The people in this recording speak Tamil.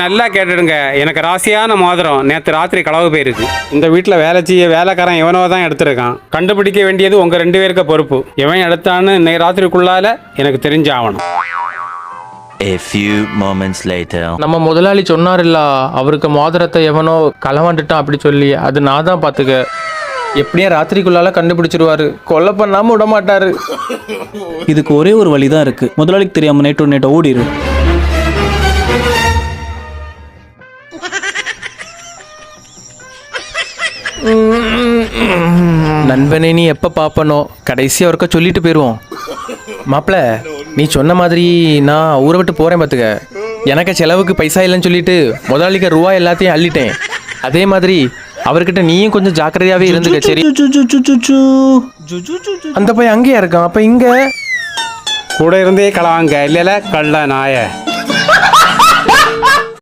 நல்லா கேட்டுடுங்க. எனக்கு ராசியான மோதிரம் நேற்று ராத்திரி களவு போயிருக்கு. இந்த வீட்டில் வேலை செய்ய வேலைக்காரன் எவனோ தான் எடுத்திருக்கான். கண்டுபிடிக்க வேண்டியது உங்க 2 பேருக்கு பொறுப்பு. எவன் எடுத்தான்னு இன்னைக்கு ராத்திரிக்குள்ளால எனக்கு தெரிஞ்சாகணும். A few moments later. நம்ம முதலாளி சொன்னார்ல, அவருக்கு மோதிரத்தை எவனோ களவாண்டுட்டான் அப்படி சொல்லி. அது நான் தான் பார்த்துக்க. எப்படியா ராத்திரிக்குள்ளால கண்டுபிடிச்சிருவாரு. கொலை பண்ணாம விட மாட்டாரு. இதுக்கு ஒரே ஒரு வழி தான் இருக்கு. முதலாளிக்கு தெரியாம நேட்டோ ஓடிடு. நண்பனே, நீ எப்போ பார்ப்பனோ கடைசியாக ஒருக்கா சொல்லிட்டு போயிடுவோம். மாப்பிள்ள, நீ சொன்ன மாதிரி நான் ஊரை விட்டு போகிறேன் பார்த்துக்க. எனக்கு செலவுக்கு பைசா இல்லைன்னு சொல்லிட்டு முதலாளிக்கு ரூபா எல்லாத்தையும் அள்ளிட்டேன். அதே மாதிரி அவர்கிட்ட நீயும் கொஞ்சம் ஜாக்கிரதையாகவே இருந்துக்க. சரி, அந்த பையன் அங்கேயா இருக்கான். அப்போ இங்கே கூட இருந்தே களவாங்க இல்லைல்ல கள்ள நாய.